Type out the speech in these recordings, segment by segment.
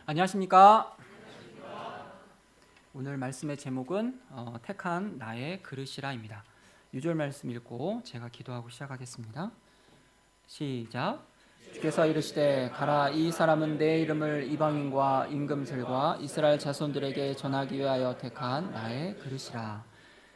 안녕하십니까? 오늘 말씀의 제목은 택한 나의 그릇이라입니다. 유절 말씀 읽고 제가 기도하고 시작하겠습니다. 시작. 주께서 이르시되 가라, 이 사람은 내 이름을 이방인과 임금들과 이스라엘 자손들에게 전하기 위하여 택한 나의 그릇이라.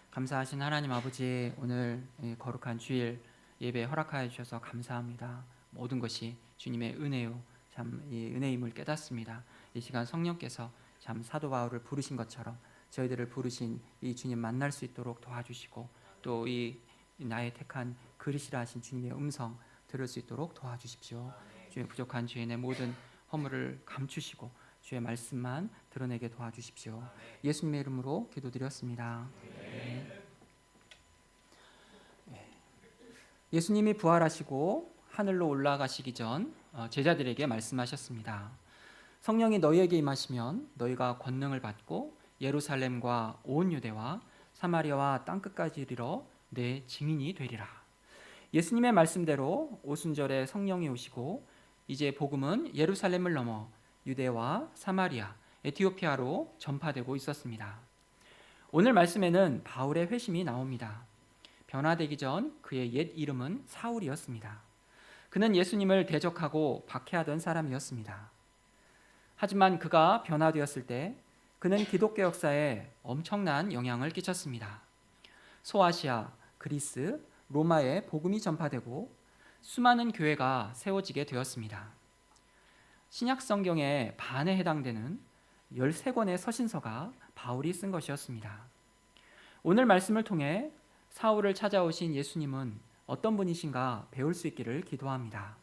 감사하신 하나님 아버지, 오늘 이 거룩한 주일 예배 허락하여 주셔서 감사합니다. 모든 것이 주님의 은혜요, 참 이 은혜임을 깨닫습니다. 이 시간 성령께서 참 사도 바울을 부르신 것처럼 저희들을 부르신 이 주님 만날 수 있도록 도와주시고, 또 이 나의 택한 그릇이라 하신 주님의 음성 들을 수 있도록 도와주십시오. 주의 부족한 죄인의 모든 허물을 감추시고 주의 말씀만 드러내게 도와주십시오. 예수님의 이름으로 기도드렸습니다. 네. 예수님이 부활하시고 하늘로 올라가시기 전 제자들에게 말씀하셨습니다. 성령이 너희에게 임하시면 너희가 권능을 받고 예루살렘과 온 유대와 사마리아와 땅끝까지 이르러 내 증인이 되리라. 예수님의 말씀대로 오순절에 성령이 오시고 이제 복음은 예루살렘을 넘어 유대와 사마리아, 에티오피아로 전파되고 있었습니다. 오늘 말씀에는 바울의 회심이 나옵니다. 변화되기 전 그의 옛 이름은 사울이었습니다. 그는 예수님을 대적하고 박해하던 사람이었습니다. 하지만 그가 변화되었을 때 그는 기독교 역사에 엄청난 영향을 끼쳤습니다. 소아시아, 그리스, 로마에 복음이 전파되고 수많은 교회가 세워지게 되었습니다. 신약 성경의 반에 해당되는 13권의 서신서가 바울이 쓴 것이었습니다. 오늘 말씀을 통해 사울을 찾아오신 예수님은 어떤 분이신가 배울 수 있기를 기도합니다.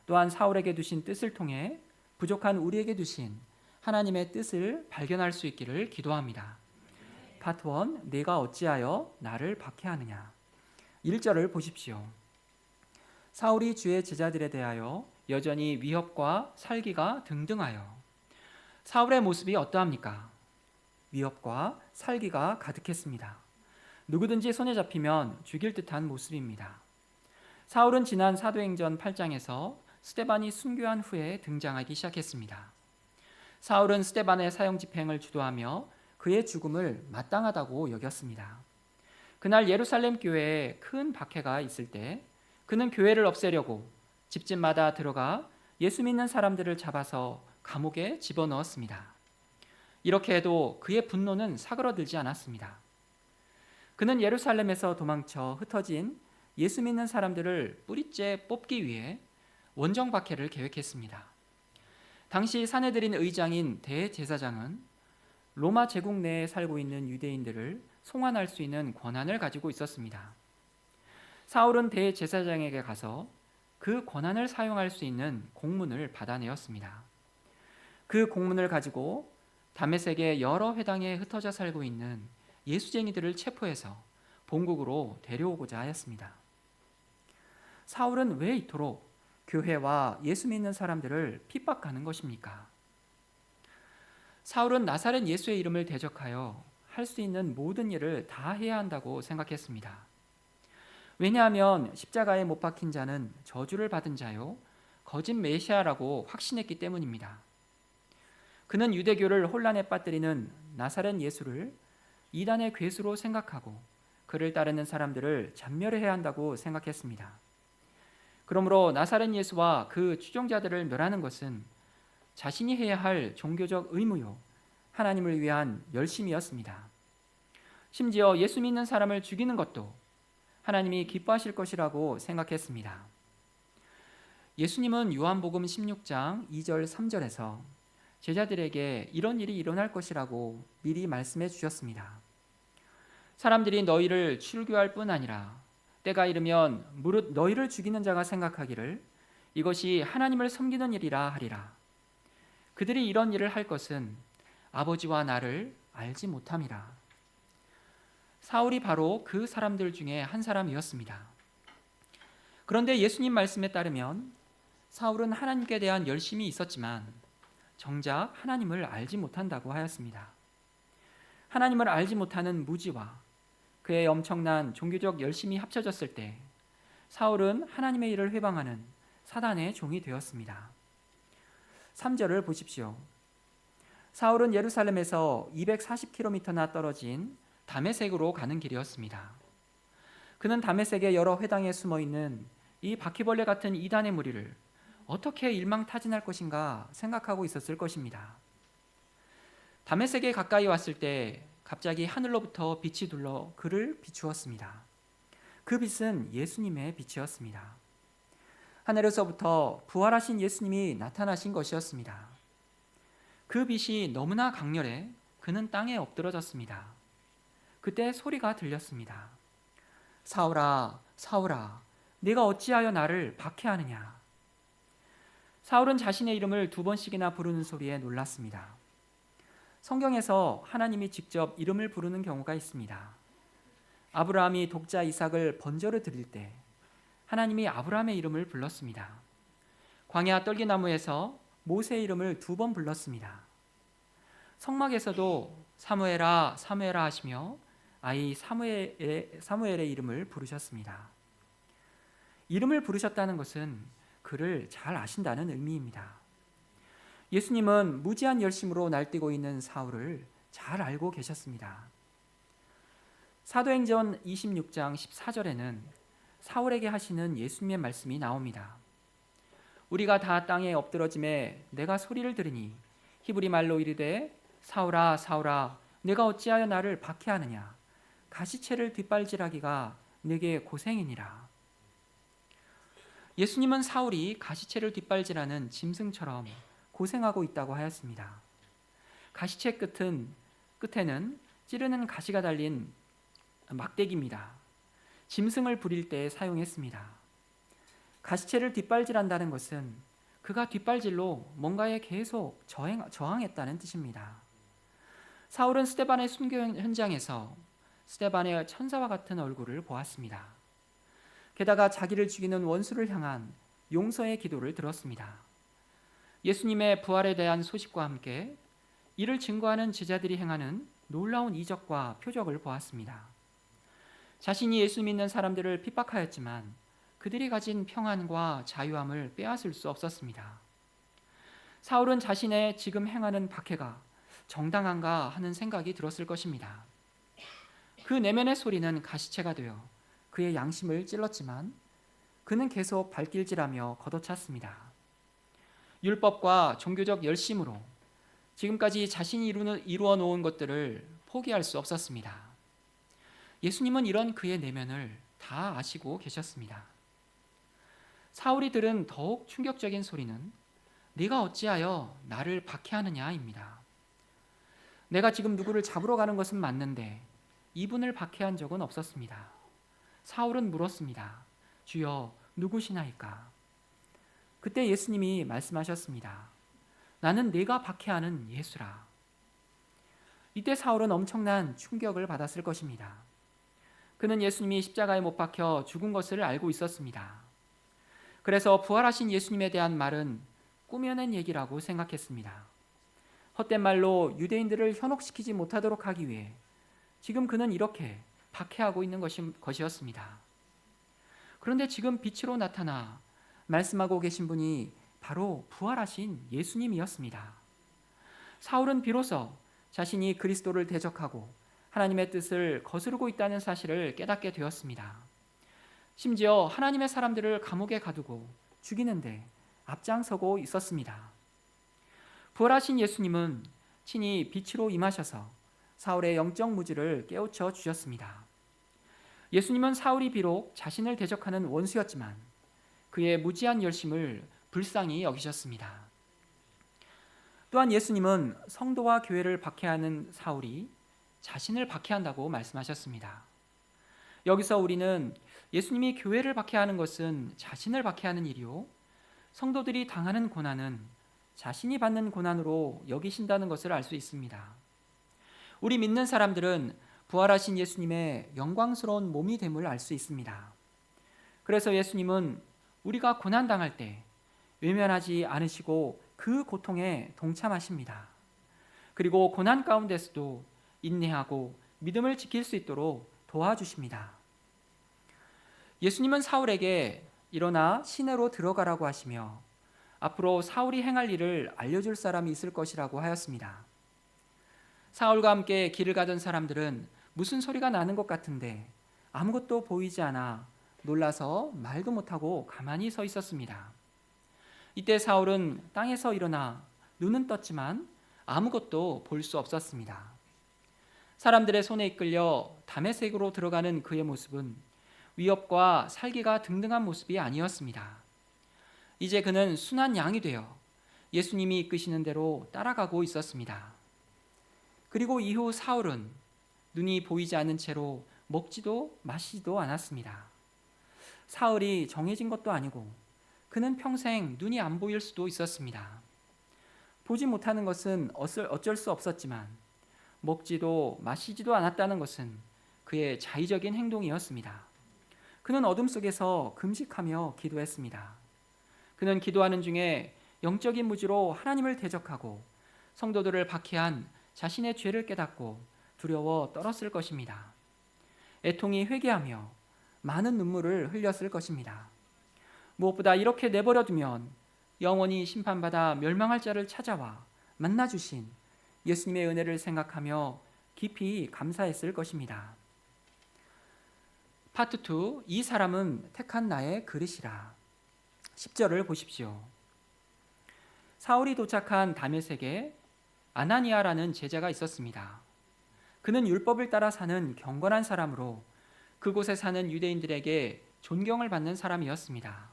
또한 사울에게 두신 뜻을 통해 부족한 우리에게 두신 하나님의 뜻을 발견할 수 있기를 기도합니다. 파트 1, 내가 어찌하여 나를 박해하느냐. 1절을 보십시오. 사울이 주의 제자들에 대하여 여전히 위협과 살기가 등등하여. 사울의 모습이 어떠합니까? 위협과 살기가 가득했습니다. 누구든지 손에 잡히면 죽일 듯한 모습입니다. 사울은 지난 사도행전 8장에서 스데반이 순교한 후에 등장하기 시작했습니다. 사울은 스데반의 사형 집행을 주도하며 그의 죽음을 마땅하다고 여겼습니다. 그날 예루살렘 교회에 큰 박해가 있을 때 그는 교회를 없애려고 집집마다 들어가 예수 믿는 사람들을 잡아서 감옥에 집어넣었습니다. 이렇게 해도 그의 분노는 사그러들지 않았습니다. 그는 예루살렘에서 도망쳐 흩어진 예수 믿는 사람들을 뿌리째 뽑기 위해 원정 박해를 계획했습니다. 당시 사내들인 의장인 대제사장은 로마 제국 내에 살고 있는 유대인들을 송환할 수 있는 권한을 가지고 있었습니다. 사울은 대제사장에게 가서 그 권한을 사용할 수 있는 공문을 받아내었습니다. 그 공문을 가지고 다메섹의 여러 회당에 흩어져 살고 있는 예수쟁이들을 체포해서 본국으로 데려오고자 하였습니다. 사울은 왜 이토록 교회와 예수 믿는 사람들을 핍박하는 것입니까? 사울은 나사렛 예수의 이름을 대적하여 할 수 있는 모든 일을 다 해야 한다고 생각했습니다. 왜냐하면 십자가에 못 박힌 자는 저주를 받은 자요 거짓 메시아라고 확신했기 때문입니다. 그는 유대교를 혼란에 빠뜨리는 나사렛 예수를 이단의 괴수로 생각하고 그를 따르는 사람들을 잔멸해야 한다고 생각했습니다. 그러므로 나사렛 예수와 그 추종자들을 멸하는 것은 자신이 해야 할 종교적 의무요 하나님을 위한 열심이었습니다. 심지어 예수 믿는 사람을 죽이는 것도 하나님이 기뻐하실 것이라고 생각했습니다. 예수님은 요한복음 16장 2절 3절에서 제자들에게 이런 일이 일어날 것이라고 미리 말씀해 주셨습니다. 사람들이 너희를 출교할 뿐 아니라 때가 이르면 무릇 너희를 죽이는 자가 생각하기를 이것이 하나님을 섬기는 일이라 하리라. 그들이 이런 일을 할 것은 아버지와 나를 알지 못함이라. 사울이 바로 그 사람들 중에 한 사람이었습니다. 그런데 예수님 말씀에 따르면 사울은 하나님께 대한 열심이 있었지만 정작 하나님을 알지 못한다고 하였습니다. 하나님을 알지 못하는 무지와 그의 엄청난 종교적 열심이 합쳐졌을 때 사울은 하나님의 일을 회방하는 사단의 종이 되었습니다. 3절을 보십시오. 사울은 예루살렘에서 240km나 떨어진 다메섹으로 가는 길이었습니다. 그는 다메섹의 여러 회당에 숨어 있는 이 바퀴벌레 같은 이단의 무리를 어떻게 일망타진할 것인가 생각하고 있었을 것입니다. 다메섹에 가까이 왔을 때 갑자기 하늘로부터 빛이 둘러 그를 비추었습니다. 그 빛은 예수님의 빛이었습니다. 하늘에서부터 부활하신 예수님이 나타나신 것이었습니다. 그 빛이 너무나 강렬해 그는 땅에 엎드러졌습니다. 그때 소리가 들렸습니다. 사울아, 사울아, 네가 어찌하여 나를 박해하느냐? 사울은 자신의 이름을 2번씩이나 부르는 소리에 놀랐습니다. 성경에서 하나님이 직접 이름을 부르는 경우가 있습니다. 아브라함이 독자 이삭을 번제로 드릴 때 하나님이 아브라함의 이름을 불렀습니다. 광야 떨기나무에서 모세의 이름을 2번 불렀습니다. 성막에서도 사무엘아 사무엘아 하시며 아이 사무엘의 이름을 부르셨습니다. 이름을 부르셨다는 것은 그를 잘 아신다는 의미입니다. 예수님은 무지한 열심으로 날뛰고 있는 사울을 잘 알고 계셨습니다. 사도행전 26장 14절에는 사울에게 하시는 예수님의 말씀이 나옵니다. 우리가 다 땅에 엎드러짐에 내가 소리를 들으니 히브리 말로 이르되 사울아 사울아 내가 어찌하여 나를 박해하느냐 가시채를 뒷발질하기가 내게 고생이니라. 예수님은 사울이 가시채를 뒷발질하는 짐승처럼 고생하고 있다고 하였습니다. 가시채 끝에는 찌르는 가시가 달린 막대기입니다. 짐승을 부릴 때 사용했습니다. 가시채를 뒷발질한다는 것은 그가 뒷발질로 뭔가에 계속 저항했다는 뜻입니다. 사울은 스데반의 순교 현장에서 스데반의 천사와 같은 얼굴을 보았습니다. 게다가 자기를 죽이는 원수를 향한 용서의 기도를 들었습니다. 예수님의 부활에 대한 소식과 함께 이를 증거하는 제자들이 행하는 놀라운 이적과 표적을 보았습니다. 자신이 예수 믿는 사람들을 핍박하였지만 그들이 가진 평안과 자유함을 빼앗을 수 없었습니다. 사울은 자신의 지금 행하는 박해가 정당한가 하는 생각이 들었을 것입니다. 그 내면의 소리는 가시채가 되어 그의 양심을 찔렀지만 그는 계속 발길질하며 걷어찼습니다. 율법과 종교적 열심으로 지금까지 자신이 이루어 놓은 것들을 포기할 수 없었습니다. 예수님은 이런 그의 내면을 다 아시고 계셨습니다. 사울이 들은 더욱 충격적인 소리는 네가 어찌하여 나를 박해하느냐입니다. 내가 지금 누구를 잡으러 가는 것은 맞는데 이분을 박해한 적은 없었습니다. 사울은 물었습니다. 주여 누구시나이까? 그때 예수님이 말씀하셨습니다. 나는 네가 박해하는 예수라. 이때 사울은 엄청난 충격을 받았을 것입니다. 그는 예수님이 십자가에 못 박혀 죽은 것을 알고 있었습니다. 그래서 부활하신 예수님에 대한 말은 꾸며낸 얘기라고 생각했습니다. 헛된 말로 유대인들을 현혹시키지 못하도록 하기 위해 지금 그는 이렇게 박해하고 있는 것이었습니다. 그런데 지금 빛으로 나타나 말씀하고 계신 분이 바로 부활하신 예수님이었습니다. 사울은 비로소 자신이 그리스도를 대적하고 하나님의 뜻을 거스르고 있다는 사실을 깨닫게 되었습니다. 심지어 하나님의 사람들을 감옥에 가두고 죽이는데 앞장서고 있었습니다. 부활하신 예수님은 친히 빛으로 임하셔서 사울의 영적 무지를 깨우쳐 주셨습니다. 예수님은 사울이 비록 자신을 대적하는 원수였지만 그의 무지한 열심을 불쌍히 여기셨습니다. 또한 예수님은 성도와 교회를 박해하는 사울이 자신을 박해한다고 말씀하셨습니다. 여기서 우리는 예수님이 교회를 박해하는 것은 자신을 박해하는 일이요 성도들이 당하는 고난은 자신이 받는 고난으로 여기신다는 것을 알 수 있습니다. 우리 믿는 사람들은 부활하신 예수님의 영광스러운 몸이 됨을 알 수 있습니다. 그래서 예수님은 우리가 고난당할 때 외면하지 않으시고 그 고통에 동참하십니다. 그리고 고난 가운데서도 인내하고 믿음을 지킬 수 있도록 도와주십니다. 예수님은 사울에게 일어나 시내로 들어가라고 하시며 앞으로 사울이 행할 일을 알려줄 사람이 있을 것이라고 하였습니다. 사울과 함께 길을 가던 사람들은 무슨 소리가 나는 것 같은데 아무것도 보이지 않아 놀라서 말도 못하고 가만히 서 있었습니다. 이때 사울은 땅에서 일어나 눈은 떴지만 아무것도 볼 수 없었습니다. 사람들의 손에 이끌려 다메섹으로 들어가는 그의 모습은 위협과 살기가 등등한 모습이 아니었습니다. 이제 그는 순한 양이 되어 예수님이 이끄시는 대로 따라가고 있었습니다. 그리고 이후 사울은 눈이 보이지 않는 채로 먹지도 마시지도 않았습니다. 사흘이 정해진 것도 아니고 그는 평생 눈이 안 보일 수도 있었습니다. 보지 못하는 것은 어쩔 수 없었지만 먹지도 마시지도 않았다는 것은 그의 자의적인 행동이었습니다. 그는 어둠 속에서 금식하며 기도했습니다. 그는 기도하는 중에 영적인 무지로 하나님을 대적하고 성도들을 박해한 자신의 죄를 깨닫고 두려워 떨었을 것입니다. 애통이 회개하며 많은 눈물을 흘렸을 것입니다. 무엇보다 이렇게 내버려두면 영원히 심판받아 멸망할 자를 찾아와 만나주신 예수님의 은혜를 생각하며 깊이 감사했을 것입니다. 파트 2, 이 사람은 택한 나의 그릇이라. 10절을 보십시오. 사울이 도착한 다메섹에 아나니아라는 제자가 있었습니다. 그는 율법을 따라 사는 경건한 사람으로 그곳에 사는 유대인들에게 존경을 받는 사람이었습니다.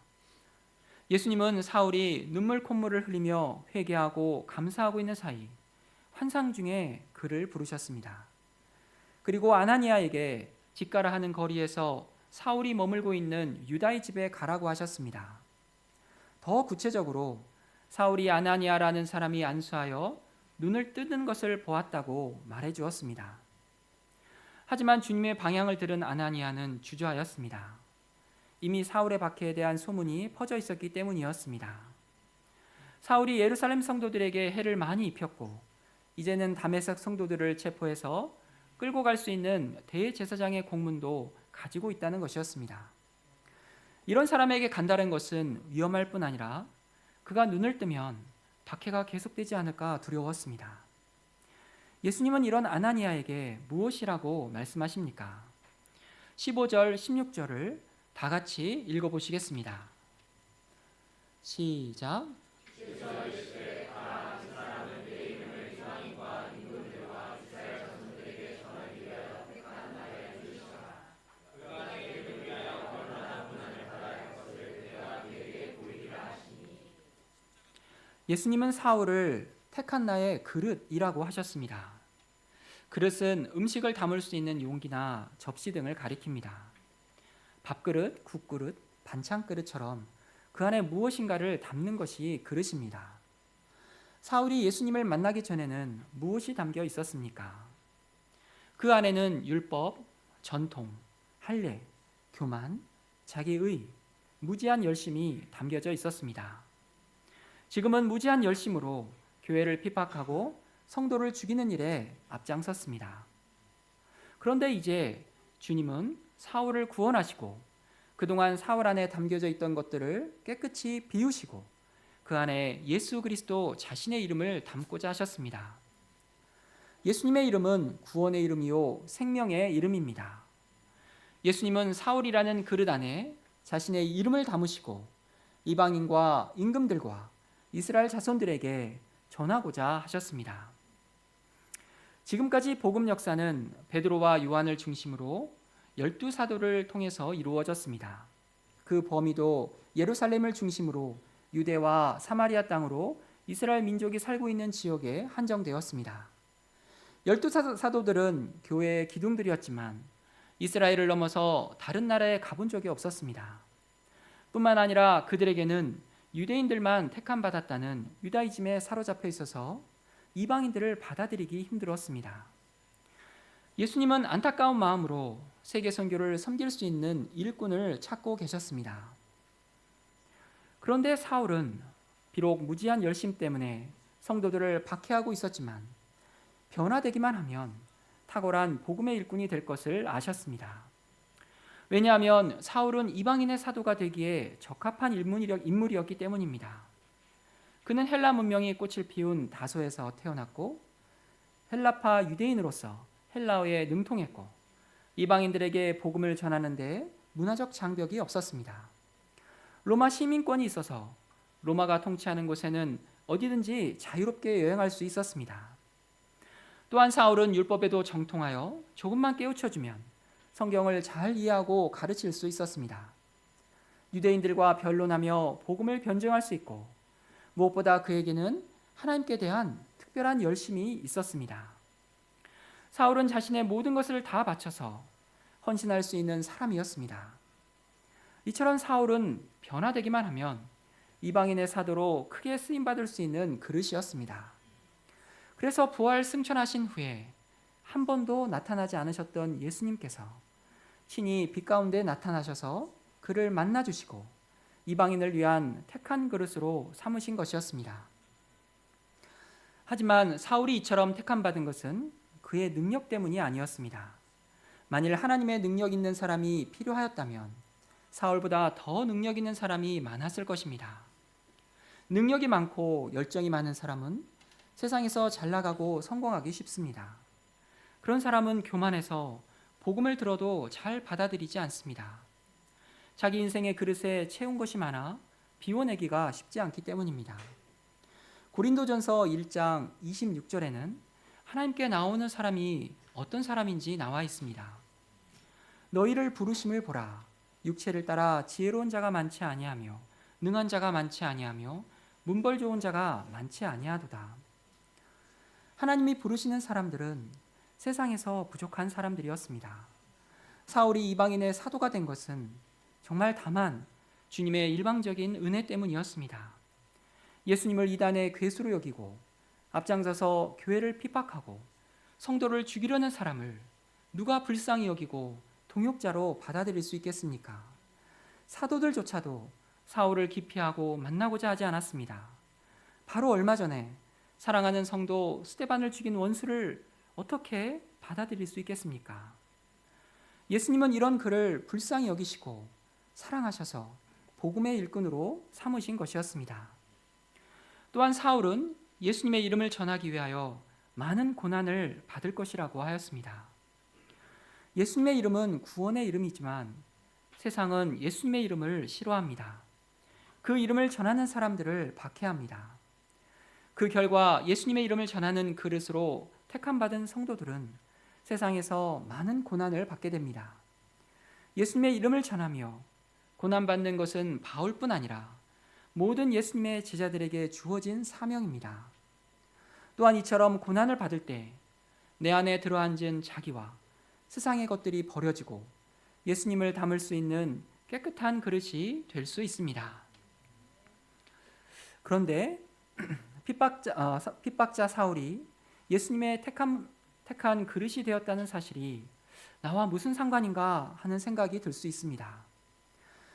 예수님은 사울이 눈물 콧물을 흘리며 회개하고 감사하고 있는 사이 환상 중에 그를 부르셨습니다. 그리고 아나니아에게 집가라 하는 거리에서 사울이 머물고 있는 유다의 집에 가라고 하셨습니다. 더 구체적으로 사울이 아나니아라는 사람이 안수하여 눈을 뜨는 것을 보았다고 말해 주었습니다. 하지만 주님의 방향을 들은 아나니아는 주저하였습니다. 이미 사울의 박해에 대한 소문이 퍼져 있었기 때문이었습니다. 사울이 예루살렘 성도들에게 해를 많이 입혔고 이제는 다메섹 성도들을 체포해서 끌고 갈 수 있는 대제사장의 공문도 가지고 있다는 것이었습니다. 이런 사람에게 간다는 것은 위험할 뿐 아니라 그가 눈을 뜨면 박해가 계속되지 않을까 두려웠습니다. 예수님은 이런 아나니아에게 무엇이라고 말씀하십니까? 15절, 16절을 다 같이 읽어보시겠습니다. 시작. 예수님은 사울을 택한 나의 그릇이라고 하셨습니다. 그릇은 음식을 담을 수 있는 용기나 접시 등을 가리킵니다. 밥그릇, 국그릇, 반찬그릇처럼 그 안에 무엇인가를 담는 것이 그릇입니다. 사울이 예수님을 만나기 전에는 무엇이 담겨 있었습니까? 그 안에는 율법, 전통, 할례, 교만, 자기의, 무지한 열심이 담겨져 있었습니다. 지금은 무지한 열심으로 교회를 핍박하고 성도를 죽이는 일에 앞장섰습니다. 그런데 이제 주님은 사울을 구원하시고 그동안 사울 안에 담겨져 있던 것들을 깨끗이 비우시고 그 안에 예수 그리스도 자신의 이름을 담고자 하셨습니다. 예수님의 이름은 구원의 이름이요 생명의 이름입니다. 예수님은 사울이라는 그릇 안에 자신의 이름을 담으시고 이방인과 임금들과 이스라엘 자손들에게 전하고자 하셨습니다. 지금까지 복음 역사는 베드로와 요한을 중심으로 12사도를 통해서 이루어졌습니다. 그 범위도 예루살렘을 중심으로 유대와 사마리아 땅으로 이스라엘 민족이 살고 있는 지역에 한정되었습니다. 12사도들은 교회의 기둥들이었지만 이스라엘을 넘어서 다른 나라에 가본 적이 없었습니다. 뿐만 아니라 그들에게는 유대인들만 택함받았다는 유다이즘에 사로잡혀 있어서 이방인들을 받아들이기 힘들었습니다. 예수님은 안타까운 마음으로 세계 선교를 섬길 수 있는 일꾼을 찾고 계셨습니다. 그런데 사울은 비록 무지한 열심 때문에 성도들을 박해하고 있었지만 변화되기만 하면 탁월한 복음의 일꾼이 될 것을 아셨습니다. 왜냐하면 사울은 이방인의 사도가 되기에 적합한 인물이었기 때문입니다. 그는 헬라 문명이 꽃을 피운 다소에서 태어났고 헬라파 유대인으로서 헬라어에 능통했고 이방인들에게 복음을 전하는 데 문화적 장벽이 없었습니다. 로마 시민권이 있어서 로마가 통치하는 곳에는 어디든지 자유롭게 여행할 수 있었습니다. 또한 사울은 율법에도 정통하여 조금만 깨우쳐주면 성경을 잘 이해하고 가르칠 수 있었습니다. 유대인들과 변론하며 복음을 변증할 수 있고 무엇보다 그에게는 하나님께 대한 특별한 열심이 있었습니다. 사울은 자신의 모든 것을 다 바쳐서 헌신할 수 있는 사람이었습니다. 이처럼 사울은 변화되기만 하면 이방인의 사도로 크게 쓰임받을 수 있는 그릇이었습니다. 그래서 부활 승천하신 후에 한 번도 나타나지 않으셨던 예수님께서 친히 빛 가운데 나타나셔서 그를 만나주시고 이방인을 위한 택한 그릇으로 삼으신 것이었습니다. 하지만 사울이 이처럼 택함받은 것은 그의 능력 때문이 아니었습니다. 만일 하나님의 능력 있는 사람이 필요하였다면 사울보다 더 능력 있는 사람이 많았을 것입니다. 능력이 많고 열정이 많은 사람은 세상에서 잘 나가고 성공하기 쉽습니다. 그런 사람은 교만해서 복음을 들어도 잘 받아들이지 않습니다. 자기 인생의 그릇에 채운 것이 많아 비워내기가 쉽지 않기 때문입니다. 고린도전서 1장 26절에는 하나님께 나오는 사람이 어떤 사람인지 나와 있습니다. 너희를 부르심을 보라. 육체를 따라 지혜로운 자가 많지 아니하며 능한 자가 많지 아니하며 문벌 좋은 자가 많지 아니하도다. 하나님이 부르시는 사람들은 세상에서 부족한 사람들이었습니다. 사울이 이방인의 사도가 된 것은 정말 다만 주님의 일방적인 은혜 때문이었습니다. 예수님을 이단의 괴수로 여기고 앞장서서 교회를 핍박하고 성도를 죽이려는 사람을 누가 불쌍히 여기고 동역자로 받아들일 수 있겠습니까? 사도들조차도 사울을 기피하고 만나고자 하지 않았습니다. 바로 얼마 전에 사랑하는 성도 스데반을 죽인 원수를 어떻게 받아들일 수 있겠습니까? 예수님은 이런 그를 불쌍히 여기시고 사랑하셔서 복음의 일꾼으로 삼으신 것이었습니다. 또한 사울은 예수님의 이름을 전하기 위하여 많은 고난을 받을 것이라고 하였습니다. 예수님의 이름은 구원의 이름이지만 세상은 예수님의 이름을 싫어합니다. 그 이름을 전하는 사람들을 박해합니다. 그 결과 예수님의 이름을 전하는 그릇으로 택함받은 성도들은 세상에서 많은 고난을 받게 됩니다. 예수님의 이름을 전하며 고난받는 것은 바울뿐 아니라 모든 예수님의 제자들에게 주어진 사명입니다. 또한 이처럼 고난을 받을 때 내 안에 들어앉은 자기와 세상의 것들이 버려지고 예수님을 담을 수 있는 깨끗한 그릇이 될 수 있습니다. 그런데 핍박자 사울이 예수님의 택한 그릇이 되었다는 사실이 나와 무슨 상관인가 하는 생각이 들 수 있습니다.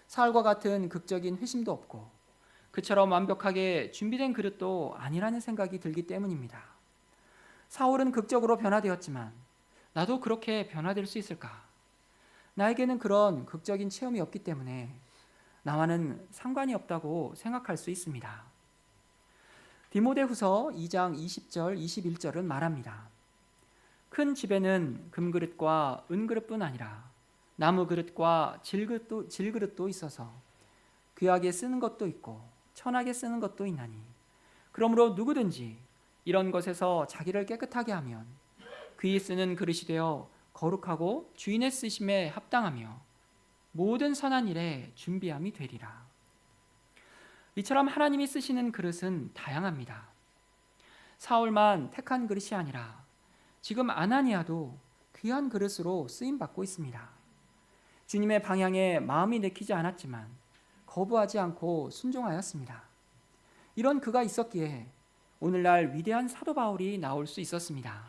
사울과 같은 극적인 회심도 없고 그처럼 완벽하게 준비된 그릇도 아니라는 생각이 들기 때문입니다. 사울은 극적으로 변화되었지만 나도 그렇게 변화될 수 있을까? 나에게는 그런 극적인 체험이 없기 때문에 나와는 상관이 없다고 생각할 수 있습니다. 디모데후서 2장 20절 21절은 말합니다. 큰 집에는 금그릇과 은그릇뿐 아니라 나무 그릇과 질그릇도 있어서 귀하게 쓰는 것도 있고 천하게 쓰는 것도 있나니 그러므로 누구든지 이런 것에서 자기를 깨끗하게 하면 귀히 쓰는 그릇이 되어 거룩하고 주인의 쓰심에 합당하며 모든 선한 일에 준비함이 되리라. 이처럼 하나님이 쓰시는 그릇은 다양합니다. 사울만 택한 그릇이 아니라 지금 아나니아도 귀한 그릇으로 쓰임받고 있습니다. 주님의 방향에 마음이 내키지 않았지만 거부하지 않고 순종하였습니다. 이런 그가 있었기에 오늘날 위대한 사도 바울이 나올 수 있었습니다.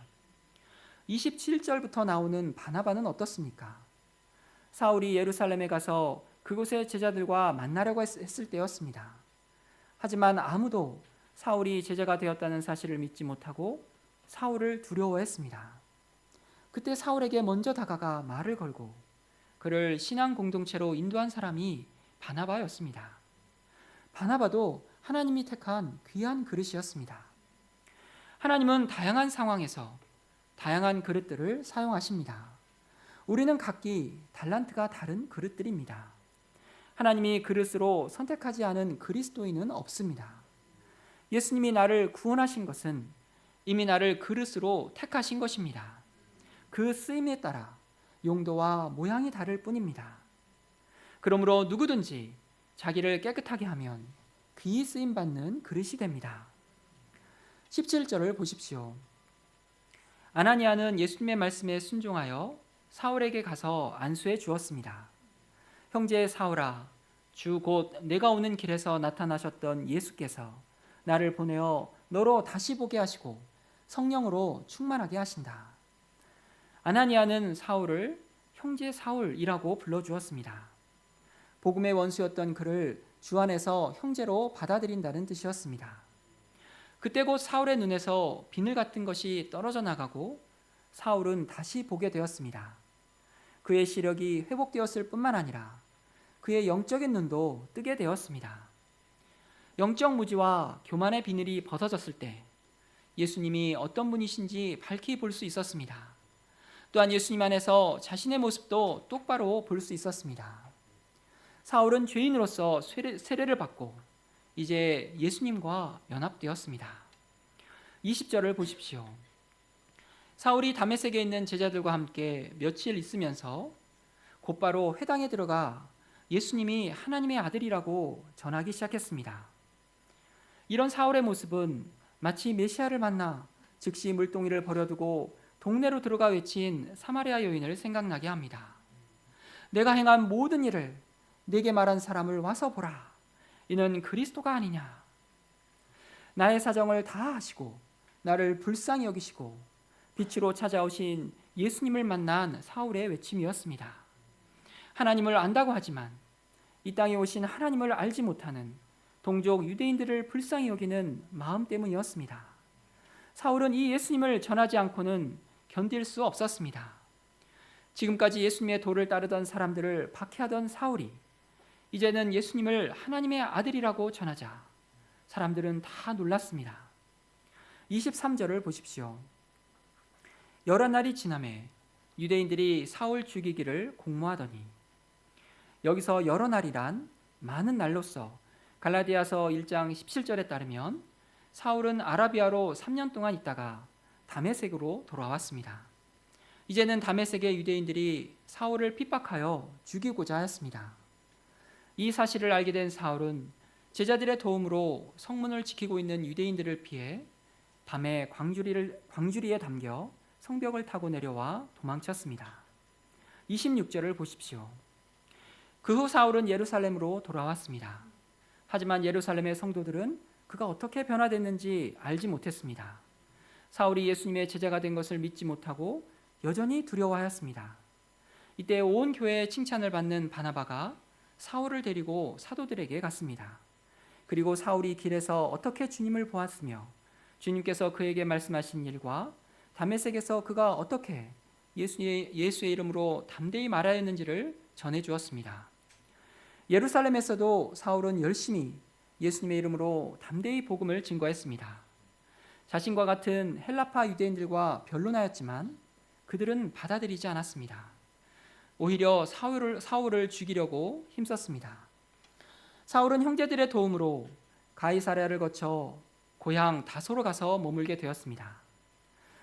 27절부터 나오는 바나바는 어떻습니까? 사울이 예루살렘에 가서 그곳의 제자들과 만나려고 했을 때였습니다. 하지만 아무도 사울이 제자가 되었다는 사실을 믿지 못하고 사울을 두려워했습니다. 그때 사울에게 먼저 다가가 말을 걸고 그를 신앙 공동체로 인도한 사람이 바나바였습니다. 바나바도 하나님이 택한 귀한 그릇이었습니다. 하나님은 다양한 상황에서 다양한 그릇들을 사용하십니다. 우리는 각기 달란트가 다른 그릇들입니다. 하나님이 그릇으로 선택하지 않은 그리스도인은 없습니다. 예수님이 나를 구원하신 것은 이미 나를 그릇으로 택하신 것입니다. 그 쓰임에 따라 용도와 모양이 다를 뿐입니다. 그러므로 누구든지 자기를 깨끗하게 하면 귀히 쓰임 받는 그릇이 됩니다. 17절을 보십시오. 아나니아는 예수님의 말씀에 순종하여 사울에게 가서 안수해 주었습니다. 형제 사울아, 주 곧 내가 오는 길에서 나타나셨던 예수께서 나를 보내어 너로 다시 보게 하시고 성령으로 충만하게 하신다. 아나니아는 사울을 형제 사울이라고 불러주었습니다. 복음의 원수였던 그를 주 안에서 형제로 받아들인다는 뜻이었습니다. 그때 곧 사울의 눈에서 비늘 같은 것이 떨어져 나가고 사울은 다시 보게 되었습니다. 그의 시력이 회복되었을 뿐만 아니라 그의 영적인 눈도 뜨게 되었습니다. 영적 무지와 교만의 비늘이 벗어졌을 때 예수님이 어떤 분이신지 밝히 볼 수 있었습니다. 또한 예수님 안에서 자신의 모습도 똑바로 볼 수 있었습니다. 사울은 죄인으로서 세례를 받고 이제 예수님과 연합되었습니다. 20절을 보십시오. 사울이 다메섹에 있는 제자들과 함께 며칠 있으면서 곧바로 회당에 들어가 예수님이 하나님의 아들이라고 전하기 시작했습니다. 이런 사울의 모습은 마치 메시아를 만나 즉시 물동이를 버려두고 동네로 들어가 외친 사마리아 여인을 생각나게 합니다. 내가 행한 모든 일을 내게 말한 사람을 와서 보라. 이는 그리스도가 아니냐. 나의 사정을 다 아시고 나를 불쌍히 여기시고 빛으로 찾아오신 예수님을 만난 사울의 외침이었습니다. 하나님을 안다고 하지만 이 땅에 오신 하나님을 알지 못하는 동족 유대인들을 불쌍히 여기는 마음 때문이었습니다. 사울은 이 예수님을 전하지 않고는 견딜 수 없었습니다. 지금까지 예수님의 도를 따르던 사람들을 박해하던 사울이 이제는 예수님을 하나님의 아들이라고 전하자 사람들은 다 놀랐습니다. 23절을 보십시오. 여러 날이 지나매 유대인들이 사울 죽이기를 공모하더니, 여기서 여러 날이란 많은 날로서 갈라디아서 1장 17절에 따르면 사울은 아라비아로 3년 동안 있다가 다메섹으로 돌아왔습니다. 이제는 다메섹의 유대인들이 사울을 핍박하여 죽이고자 하였습니다. 이 사실을 알게 된 사울은 제자들의 도움으로 성문을 지키고 있는 유대인들을 피해 밤에 광주리에 담겨 성벽을 타고 내려와 도망쳤습니다. 26절을 보십시오. 그 후 사울은 예루살렘으로 돌아왔습니다. 하지만 예루살렘의 성도들은 그가 어떻게 변화됐는지 알지 못했습니다. 사울이 예수님의 제자가 된 것을 믿지 못하고 여전히 두려워하였습니다. 이때 온 교회의 칭찬을 받는 바나바가 사울을 데리고 사도들에게 갔습니다. 그리고 사울이 길에서 어떻게 주님을 보았으며 주님께서 그에게 말씀하신 일과 다메섹에서 그가 어떻게 예수의 이름으로 담대히 말하였는지를 전해주었습니다. 예루살렘에서도 사울은 열심히 예수님의 이름으로 담대히 복음을 증거했습니다. 자신과 같은 헬라파 유대인들과 변론하였지만 그들은 받아들이지 않았습니다. 오히려 사울을 죽이려고 힘썼습니다. 사울은 형제들의 도움으로 가이사랴를 거쳐 고향 다소로 가서 머물게 되었습니다.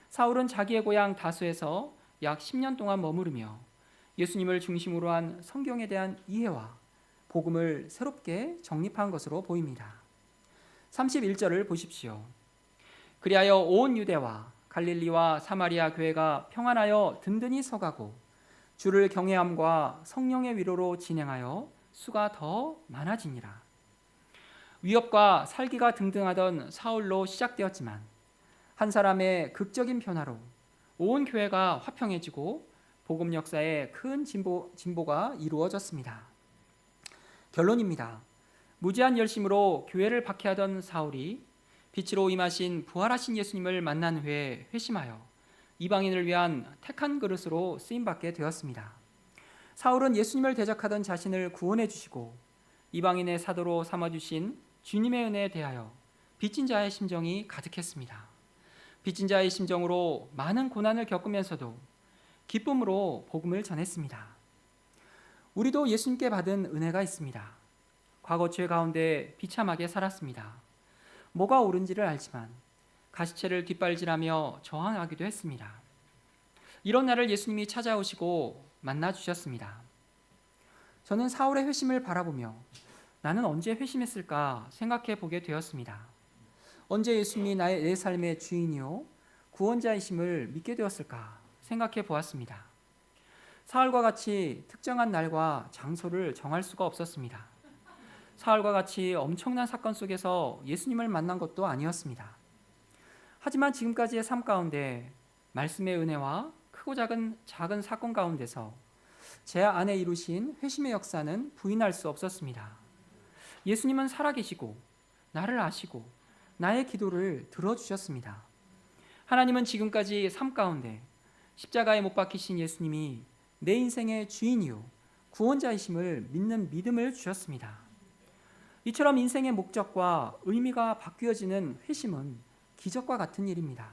사울은 자기의 고향 다소에서 약 10년 동안 머무르며 예수님을 중심으로 한 성경에 대한 이해와 복음을 새롭게 정립한 것으로 보입니다. 31절을 보십시오. 그리하여 온 유대와 갈릴리와 사마리아 교회가 평안하여 든든히 서가고 주를 경외함과 성령의 위로로 진행하여 수가 더 많아지니라. 위협과 살기가 등등하던 사울로 시작되었지만 한 사람의 극적인 변화로 온 교회가 화평해지고 복음 역사에 큰 진보가 이루어졌습니다. 결론입니다. 무지한 열심으로 교회를 박해하던 사울이 빛으로 임하신 부활하신 예수님을 만난 후에 회심하여 이방인을 위한 택한 그릇으로 쓰임받게 되었습니다. 사울은 예수님을 대적하던 자신을 구원해 주시고 이방인의 사도로 삼아주신 주님의 은혜에 대하여 빚진 자의 심정이 가득했습니다. 빚진 자의 심정으로 많은 고난을 겪으면서도 기쁨으로 복음을 전했습니다. 우리도 예수님께 받은 은혜가 있습니다. 과거 죄 가운데 비참하게 살았습니다. 뭐가 옳은지를 알지만 가시체를 뒷발질하며 저항하기도 했습니다. 이런 날을 예수님이 찾아오시고 만나주셨습니다. 저는 사울의 회심을 바라보며 나는 언제 회심했을까 생각해 보게 되었습니다. 언제 예수님이 내 삶의 주인이요 구원자이심을 믿게 되었을까 생각해 보았습니다. 사울과 같이 특정한 날과 장소를 정할 수가 없었습니다. 사울과 같이 엄청난 사건 속에서 예수님을 만난 것도 아니었습니다. 하지만 지금까지의 삶 가운데 말씀의 은혜와 크고 작은 사건 가운데서 제 안에 이루신 회심의 역사는 부인할 수 없었습니다. 예수님은 살아계시고 나를 아시고 나의 기도를 들어주셨습니다. 하나님은 지금까지 삶 가운데 십자가에 못 박히신 예수님이 내 인생의 주인이요 구원자이심을 믿는 믿음을 주셨습니다. 이처럼 인생의 목적과 의미가 바뀌어지는 회심은 기적과 같은 일입니다.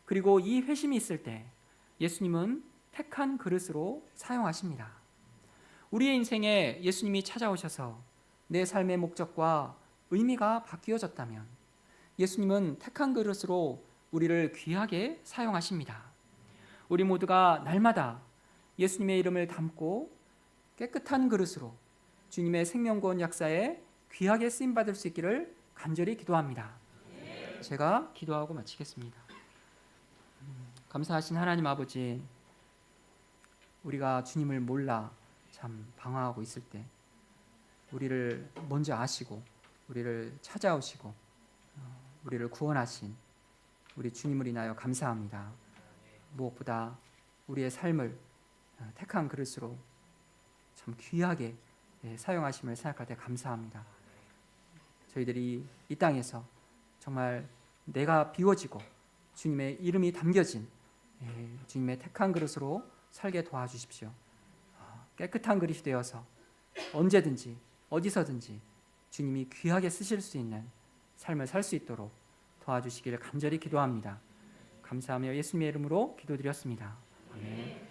그리고 이 회심이 있을 때 예수님은 택한 그릇으로 사용하십니다. 우리의 인생에 예수님이 찾아오셔서 내 삶의 목적과 의미가 바뀌어졌다면 예수님은 택한 그릇으로 우리를 귀하게 사용하십니다. 우리 모두가 날마다 예수님의 이름을 담고 깨끗한 그릇으로 주님의 생명구원 역사에 귀하게 쓰임받을 수 있기를 간절히 기도합니다. 제가 기도하고 마치겠습니다. 감사하신 하나님 아버지, 우리가 주님을 몰라 참 방황하고 있을 때 우리를 먼저 아시고 우리를 찾아오시고 우리를 구원하신 우리 주님을 인하여 감사합니다. 무엇보다 우리의 삶을 택한 그릇으로 참 귀하게 사용하심을 생각할 때 감사합니다. 저희들이 이 땅에서 정말 내가 비워지고 주님의 이름이 담겨진 주님의 택한 그릇으로 살게 도와주십시오. 깨끗한 그릇이 되어서 언제든지 어디서든지 주님이 귀하게 쓰실 수 있는 삶을 살 수 있도록 도와주시기를 간절히 기도합니다. 감사하며 예수님의 이름으로 기도드렸습니다. 아멘.